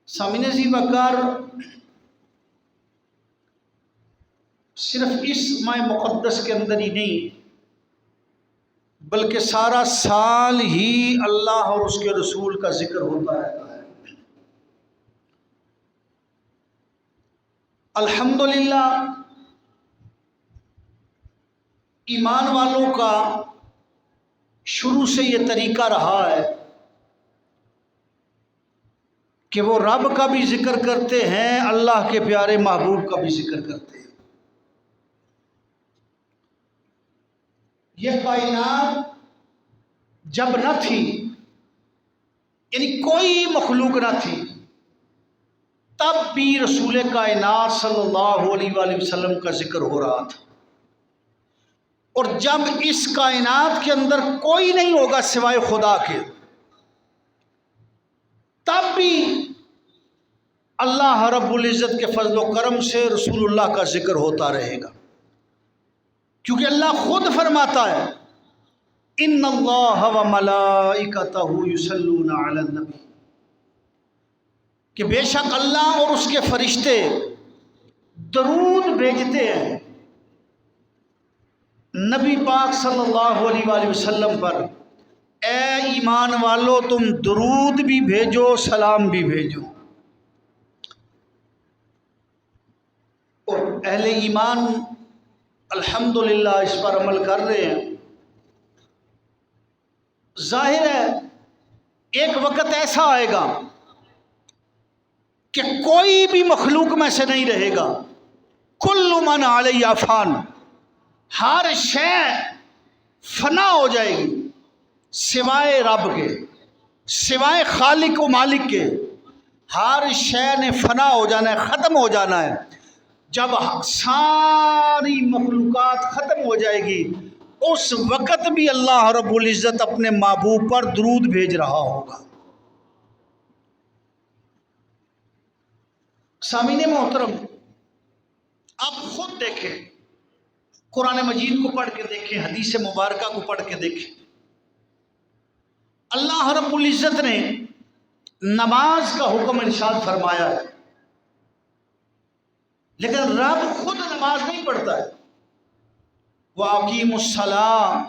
سامعین عزیز وقار، صرف اس ماہ مقدس کے اندر ہی نہیں بلکہ سارا سال ہی اللہ اور اس کے رسول کا ذکر ہوتا رہتا ہے۔ الحمدللہ ایمان والوں کا شروع سے یہ طریقہ رہا ہے کہ وہ رب کا بھی ذکر کرتے ہیں، اللہ کے پیارے محبوب کا بھی ذکر کرتے ہیں۔ یہ کائنات جب نہ تھی، یعنی کوئی مخلوق نہ تھی، تب بھی رسول کائنات صلی اللہ علیہ وآلہ وسلم کا ذکر ہو رہا تھا، اور جب اس کائنات کے اندر کوئی نہیں ہوگا سوائے خدا کے، تب بھی اللہ رب العزت کے فضل و کرم سے رسول اللہ کا ذکر ہوتا رہے گا، کیونکہ اللہ خود فرماتا ہے ان اللہ و ملائکتہ یصلون علی النبی، کہ بے شک اللہ اور اس کے فرشتے درود بھیجتے ہیں نبی پاک صلی اللہ علیہ وآلہ وسلم پر۔ اے ایمان والو، تم درود بھی بھیجو، سلام بھی بھیجو۔ اور اہل ایمان الحمدللہ اس پر عمل کر رہے ہیں۔ ظاہر ہے ایک وقت ایسا آئے گا کہ کوئی بھی مخلوق میں سے نہیں رہے گا، کل من علیہ فان، ہر شے فنا ہو جائے گی سوائے رب کے، سوائے خالق و مالک کے۔ ہر شے نے فنا ہو جانا ہے، ختم ہو جانا ہے۔ جب ساری مخلوقات ختم ہو جائے گی، اس وقت بھی اللہ رب العزت اپنے محبوب پر درود بھیج رہا ہوگا۔ سامعین محترم، آپ خود دیکھیں، قرآن مجید کو پڑھ کے دیکھیں، حدیث مبارکہ کو پڑھ کے دیکھیں۔ اللہ رب العزت نے نماز کا حکم ارشاد فرمایا ہے، لیکن رب خود نماز نہیں پڑھتا ہے۔ وَأَقِيمُوا الصَّلَاةَ،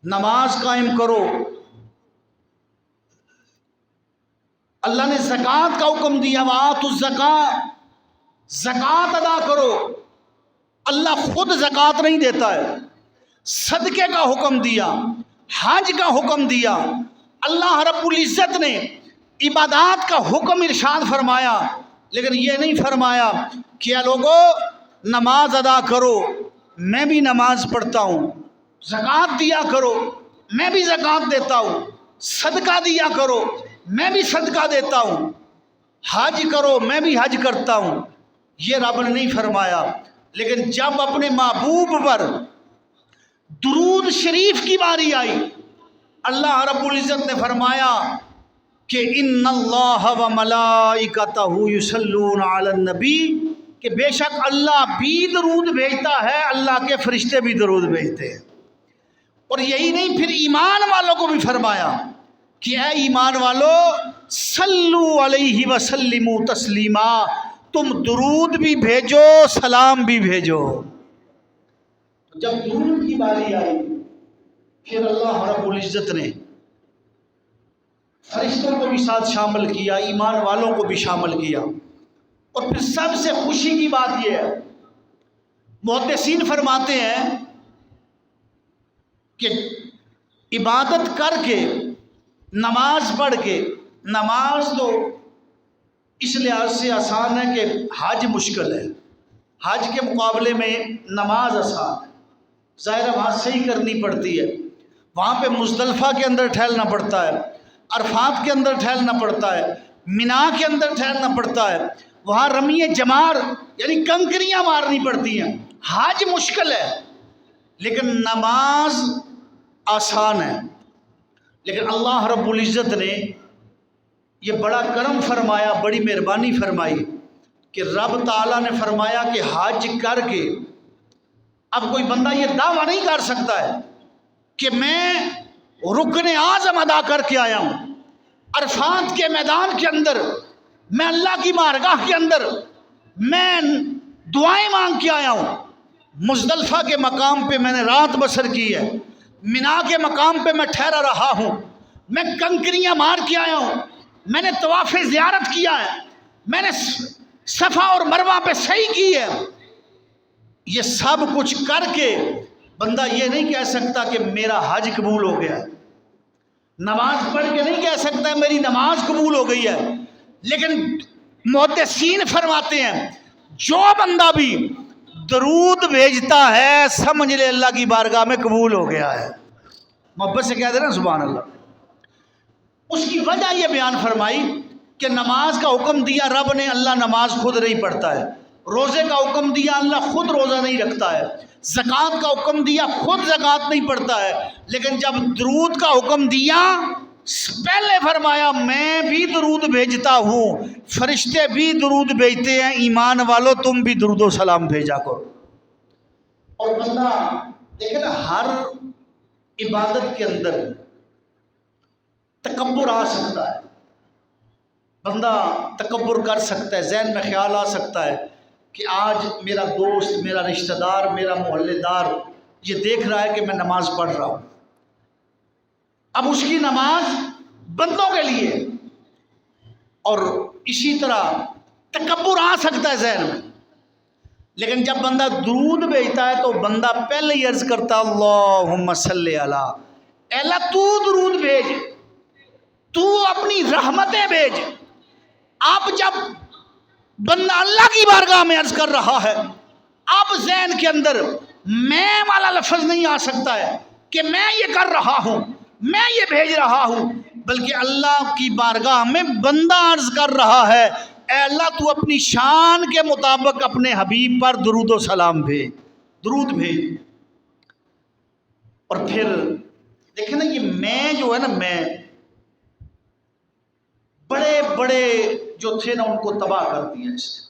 نماز قائم کرو۔ اللہ نے زکوٰۃ کا حکم دیا، وَآتُوا الزَّکَاةَ، زکوٰۃ ادا کرو۔ اللہ خود زکوٰۃ نہیں دیتا ہے۔ صدقے کا حکم دیا، حج کا حکم دیا۔ اللہ رب العزت نے عبادات کا حکم ارشاد فرمایا، لیکن یہ نہیں فرمایا کہ اے لوگو نماز ادا کرو، میں بھی نماز پڑھتا ہوں۔ زکوٰۃ دیا کرو، میں بھی زکوٰۃ دیتا ہوں۔ صدقہ دیا کرو، میں بھی صدقہ دیتا ہوں۔ حج کرو، میں بھی حج کرتا ہوں۔ یہ رب نے نہیں فرمایا، لیکن جب اپنے محبوب پر درود شریف کی باری آئی، اللہ رب العزت نے فرمایا کہ ان اللہ و ملائکتہ یصلون علی النبی، کہ بے شک اللہ بھی درود بھیجتا ہے، اللہ کے فرشتے بھی درود بھیجتے ہیں۔ اور یہی نہیں، پھر ایمان والوں کو بھی فرمایا کہ اے ایمان والو صلو علیہ وسلموا تسلیما، تم درود بھی بھیجو، سلام بھی بھیجو۔ جب درود کی باری آئی، پھر اللہ رب العزت نے فرشتوں کو بھی ساتھ شامل کیا، ایمان والوں کو بھی شامل کیا۔ اور پھر سب سے خوشی کی بات یہ ہے، محدثین فرماتے ہیں کہ عبادت کر کے، نماز پڑھ کے، نماز تو اس لحاظ سے آسان ہے کہ حج مشکل ہے، حج کے مقابلے میں نماز آسان ہے۔ ظاہر ہے وہاں صحیح کرنی پڑتی ہے، وہاں پہ مزدلفہ کے اندر ٹھہرنا پڑتا ہے، عرفات کے اندر ٹھہرنا پڑتا ہے، مینا کے اندر ٹھہرنا پڑتا ہے، وہاں رمی جمار یعنی کنکریاں مارنی پڑتی ہیں۔ حج مشکل ہے لیکن نماز آسان ہے۔ لیکن اللہ رب العزت نے یہ بڑا کرم فرمایا، بڑی مہربانی فرمائی کہ رب تعالیٰ نے فرمایا کہ حج کر کے اب کوئی بندہ یہ دعویٰ نہیں کر سکتا ہے کہ میں رکن اعظم ادا کر کے آیا ہوں، عرفات کے میدان کے اندر میں اللہ کی بارگاہ کے اندر میں دعائیں مانگ کے آیا ہوں. مزدلفہ کے مقام پہ میں نے رات بسر کی ہے، منا کے مقام پہ میں ٹھہرا رہا ہوں، میں کنکریاں مار کے آیا ہوں، میں نے طواف زیارت کیا ہے، میں نے صفا اور مروہ پہ سعی کی ہے. یہ سب کچھ کر کے بندہ یہ نہیں کہہ سکتا کہ میرا حج قبول ہو گیا. نماز پڑھ کے نہیں کہہ سکتا میری نماز قبول ہو گئی ہے. لیکن محدثین فرماتے ہیں جو بندہ بھی درود بھیجتا ہے سمجھ لے اللہ کی بارگاہ میں قبول ہو گیا ہے. محبت سے کہہ دے نا سبحان اللہ. اس کی وجہ یہ بیان فرمائی کہ نماز کا حکم دیا رب نے، اللہ نماز خود نہیں پڑھتا ہے. روزے کا حکم دیا، اللہ خود روزہ نہیں رکھتا ہے. زکوٰۃ کا حکم دیا، خود زکوٰۃ نہیں پڑھتا ہے. لیکن جب درود کا حکم دیا پہلے فرمایا میں بھی درود بھیجتا ہوں، فرشتے بھی درود بھیجتے ہیں، ایمان والو تم بھی درود و سلام بھیجا کرو. اور بندہ دیکھیں نا ہر عبادت کے اندر تکبر آ سکتا ہے، بندہ تکبر کر سکتا ہے، ذہن میں خیال آ سکتا ہے کہ آج میرا دوست، میرا رشتہ دار، میرا محلے دار یہ دیکھ رہا ہے کہ میں نماز پڑھ رہا ہوں. اب اس کی نماز بندوں کے لیے، اور اسی طرح تکبر آ سکتا ہے ذہن میں. لیکن جب بندہ درود بھیجتا ہے تو بندہ پہلے ہی عرض کرتا اللہم صلی علی، اے اللہ تو درود بھیج، تو اپنی رحمتیں بھیج. اب جب بندہ اللہ کی بارگاہ میں عرض کر رہا ہے، اب ذہن کے اندر میں والا لفظ نہیں آ سکتا ہے کہ میں یہ کر رہا ہوں، میں یہ بھیج رہا ہوں، بلکہ اللہ کی بارگاہ میں بندہ عرض کر رہا ہے اے اللہ تو اپنی شان کے مطابق اپنے حبیب پر درود و سلام بھیج، درود بھیج. اور پھر دیکھیں نا یہ میں جو ہے نا، میں بڑے بڑے جو تھے نا ان کو تباہ کر دیا اس نے.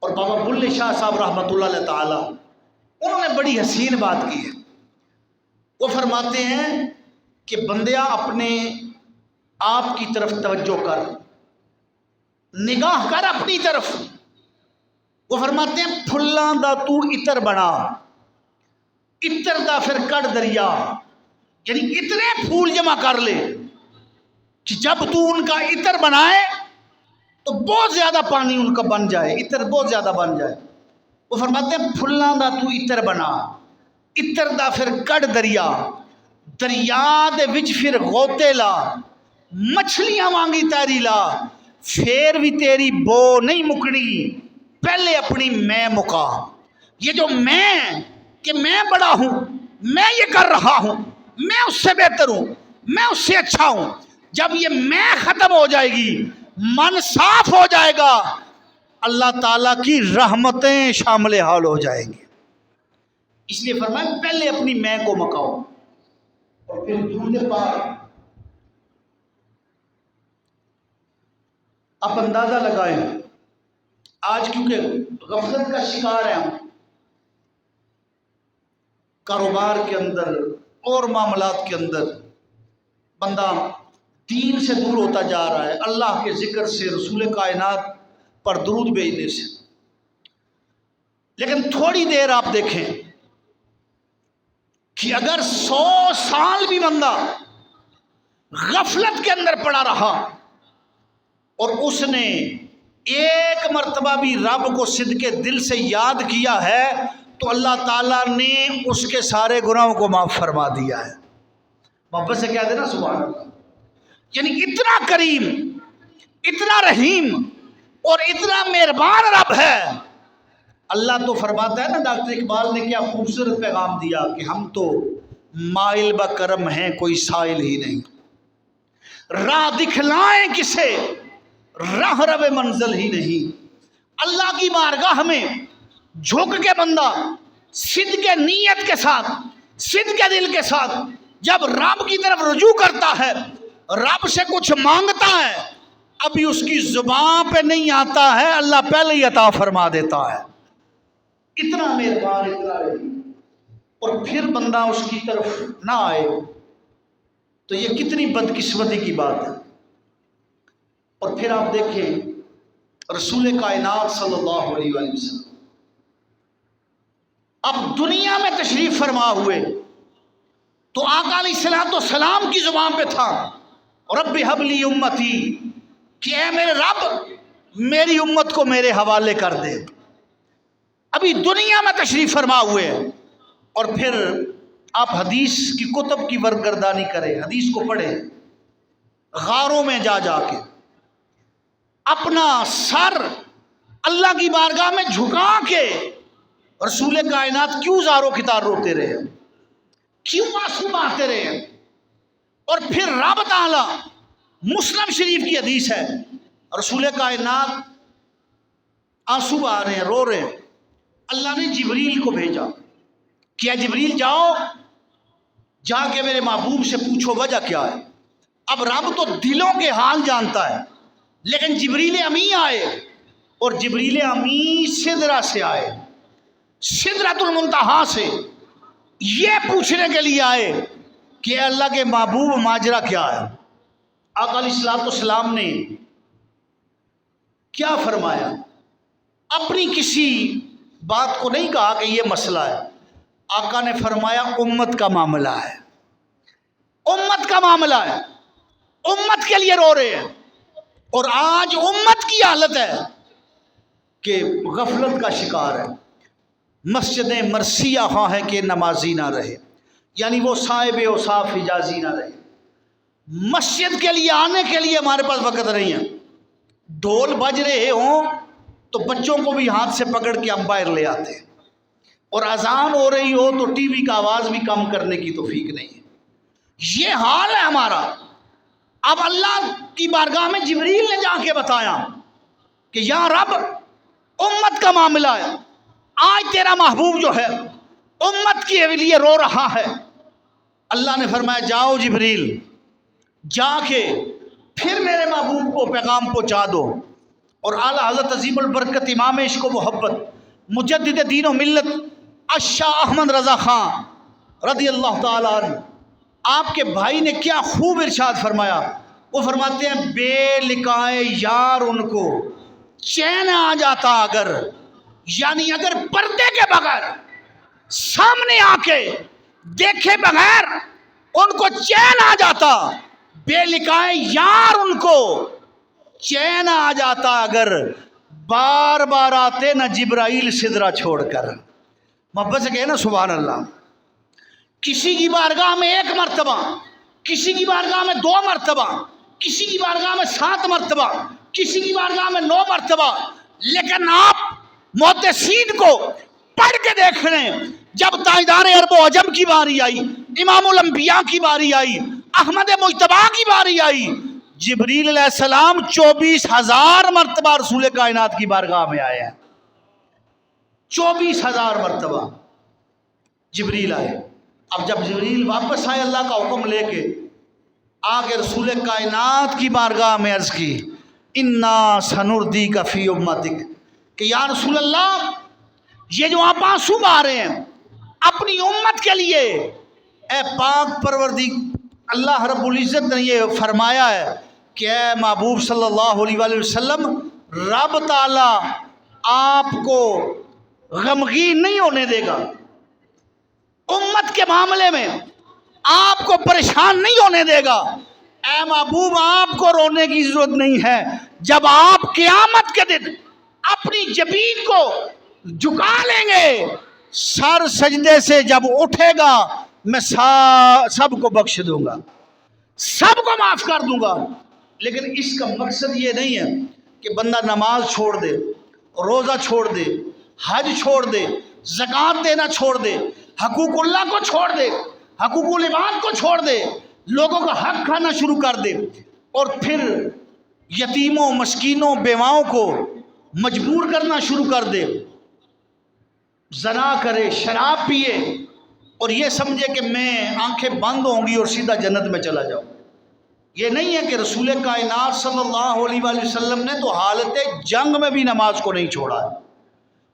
اور بابا بلے شاہ صاحب رحمۃ اللہ علیہ تعالی انہوں نے بڑی حسین بات کی ہے. وہ فرماتے ہیں کہ بندیا اپنے آپ کی طرف توجہ کر، نگاہ کر اپنی طرف. وہ فرماتے ہیں پھلاں دا تو اتر بنا، اتر دا پھر کٹ دریا، یعنی اتنے پھول جمع کر لے کہ جب تو ان کا اتر بنائے تو بہت زیادہ پانی ان کا بن جائے، اتر بہت زیادہ بن جائے. وہ فرماتے ہیں پھلاں دا تو اتر بنا، اتر دا پھر کٹ دریا، دریا دے وچ پھر غوطے لا، مچھلیاں مانگی تیری لا، پھر بھی تیری بو نہیں مکڑی، پہلے اپنی میں مکا. یہ جو میں کہ میں بڑا ہوں، میں یہ کر رہا ہوں، میں اس سے بہتر ہوں، میں اس سے اچھا ہوں، جب یہ میں ختم ہو جائے گی، من صاف ہو جائے گا، اللہ تعالیٰ کی رحمتیں شامل حال ہو جائیں گی. اس لیے فرمایا پہلے اپنی میں کو مکاؤ اور پھر درود پاک. آپ اندازہ لگائیں آج کیونکہ غفلت کا شکار ہے ہم، کاروبار کے اندر اور معاملات کے اندر بندہ دین سے دور ہوتا جا رہا ہے، اللہ کے ذکر سے، رسول کائنات پر درود بھیجنے سے. لیکن تھوڑی دیر آپ دیکھیں کہ اگر 100 سال بھی بندہ غفلت کے اندر پڑا رہا اور اس نے ایک مرتبہ بھی رب کو صدقے دل سے یاد کیا ہے تو اللہ تعالیٰ نے اس کے سارے گناہوں کو معاف فرما دیا ہے. محبت سے کہہ دینا سبحان اللہ. یعنی اتنا کریم، اتنا رحیم اور اتنا مہربان رب ہے. اللہ تو فرماتا ہے نا، ڈاکٹر اقبال نے کیا خوبصورت پیغام دیا کہ ہم تو مائل بکرم ہیں کوئی سائل ہی نہیں، راہ دکھلائیں کسے راہ رب منزل ہی نہیں. اللہ کی بارگاہ میں جھک کے بندہ صدق نیت کے ساتھ، صدق دل کے ساتھ جب رب کی طرف رجوع کرتا ہے، رب سے کچھ مانگتا ہے، ابھی اس کی زبان پہ نہیں آتا ہے، اللہ پہلے ہی عطا فرما دیتا ہے. اتنا مہربان، اتنا رحیم. اور پھر بندہ اس کی طرف نہ آئے تو یہ کتنی بدقسمتی کی بات ہے. اور پھر آپ دیکھیں رسول کائنات صلی اللہ علیہ وآلہ وسلم اب دنیا میں تشریف فرما ہوئے تو آقا علیہ الصلوۃ والسلام کی زبان پہ تھا رب ہب لی امتی، کہ اے میرے رب میری امت کو میرے حوالے کر دے۔ ابھی دنیا میں تشریف فرما ہوئے اور پھر آپ حدیث کی کتب کی برگردانی کریں، حدیث کو پڑھیں، غاروں میں جا جا کے اپنا سر اللہ کی بارگاہ میں جھکا کے رسول کائنات کیوں زاروں کتار روتے رہے، کیوں آنسو بہاتے رہے۔ اور پھر رب تعالی، مسلم شریف کی حدیث ہے، رسول کائنات آنسو بہا رہے ہیں، رو رہے ہیں، اللہ نے جبریل کو بھیجا کہ جبریل جاؤ جا کے میرے محبوب سے پوچھو وجہ کیا ہے۔ اب رب تو دلوں کے حال جانتا ہے، لیکن جبریل امی آئے اور جبریل امی سدرہ سے آئے، سدرۃ المنتہا سے، یہ پوچھنے کے لیے آئے کہ اللہ کے محبوب ماجرا کیا ہے۔ آقا علیہ الصلوۃ والسلام نے کیا فرمایا؟ اپنی کسی بات کو نہیں کہا کہ یہ مسئلہ ہے، آقا نے فرمایا امت کا معاملہ ہے، امت کا معاملہ ہے، امت کے لیے رو رہے ہیں۔ اور آج امت کی حالت ہے کہ غفلت کا شکار ہے، مسجد مرثیہ خواہ ہے کہ نمازی نہ رہے، یعنی وہ صاحب اوصاف حجازی نہ رہے، مسجد کے لیے آنے کے لیے ہمارے پاس وقت نہیں ہے، ڈھول بج رہے ہوں تو بچوں کو بھی ہاتھ سے پکڑ کے امپائر لے آتے ہیں، اور اذان ہو رہی ہو تو ٹی وی کا آواز بھی کم کرنے کی توفیق نہیں ہے۔ یہ حال ہے ہمارا۔ اب اللہ کی بارگاہ میں جبریل نے جا کے بتایا کہ یا رب امت کا معاملہ ہے، آج تیرا محبوب جو ہے امت کے لیے رو رہا ہے۔ اللہ نے فرمایا جاؤ جبریل، جا کے پھر میرے محبوب کو پیغام پہنچا دو۔ اور اعلیٰ حضرت عظیم البرکت امام عشق و محبت مجدد دین و ملت الشاہ احمد رضا خان رضی اللہ تعالیٰ عنہ، آپ کے بھائی نے کیا خوب ارشاد فرمایا۔ وہ فرماتے ہیں بے لقائے یار ان کو چین آ جاتا اگر، یعنی اگر پردے کے بغیر سامنے آ کے دیکھے بغیر ان کو چین آ جاتا، بے لقائے یار ان کو چین آ جاتا اگر، بار بار آتے نہ جبرائیل سدرہ چھوڑ کر۔ محبت سے کہے نا سبحان اللہ۔ کسی کی بارگاہ میں 1 مرتبہ، کسی کی بارگاہ میں 2 مرتبہ، کسی کی بارگاہ میں 7 مرتبہ، کسی کی بارگاہ میں 9 مرتبہ، لیکن آپ محدثین کو پڑھ کے دیکھ لیں، جب تاجدار عرب و عجم کی باری آئی، امام الانبیاء کی باری آئی، احمد مجتبیٰ کی باری آئی، جبریل علیہ السلام 24,000 مرتبہ رسول کائنات کی بارگاہ میں آئے ہیں، 24,000 مرتبہ جبریل آئے۔ اب جب جبریل واپس آئے اللہ کا حکم لے کے، آگے رسول کائنات کی بارگاہ میں عرض کی انا سنردیک فی امتک، کہ یا رسول اللہ یہ جو آپ آنسو بہا رہے ہیں اپنی امت کے لیے، اے پاک پروردگار اللہ رب العزت نے یہ فرمایا ہے کہ اے محبوب صلی اللہ علیہ وآلہ وسلم رب تعالی آپ کو غمگین نہیں ہونے دے گا، امت کے معاملے میں آپ کو پریشان نہیں ہونے دے گا۔ اے محبوب آپ کو رونے کی ضرورت نہیں ہے، جب آپ قیامت کے دن اپنی جبین کو جھکا لیں گے، سر سجدے سے جب اٹھے گا میں سب کو بخش دوں گا، سب کو معاف کر دوں گا۔ لیکن اس کا مقصد یہ نہیں ہے کہ بندہ نماز چھوڑ دے، روزہ چھوڑ دے، حج چھوڑ دے، زکوٰۃ دینا چھوڑ دے، حقوق اللہ کو چھوڑ دے، حقوق العباد کو چھوڑ دے، لوگوں کا حق کھانا شروع کر دے، اور پھر یتیموں مسکینوں بیواؤں کو مجبور کرنا شروع کر دے، زنا کرے، شراب پیے، اور یہ سمجھے کہ میں آنکھیں بند ہوں گی اور سیدھا جنت میں چلا جاؤں۔ یہ نہیں ہے کہ رسول کائنات صلی اللہ علیہ وآلہ وسلم نے تو حالت جنگ میں بھی نماز کو نہیں چھوڑا ہے،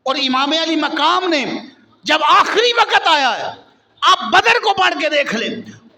اور امام علی مقام نے جب آخری وقت آیا ہے، آپ بدر کو پڑھ کے دیکھ لیں،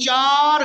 4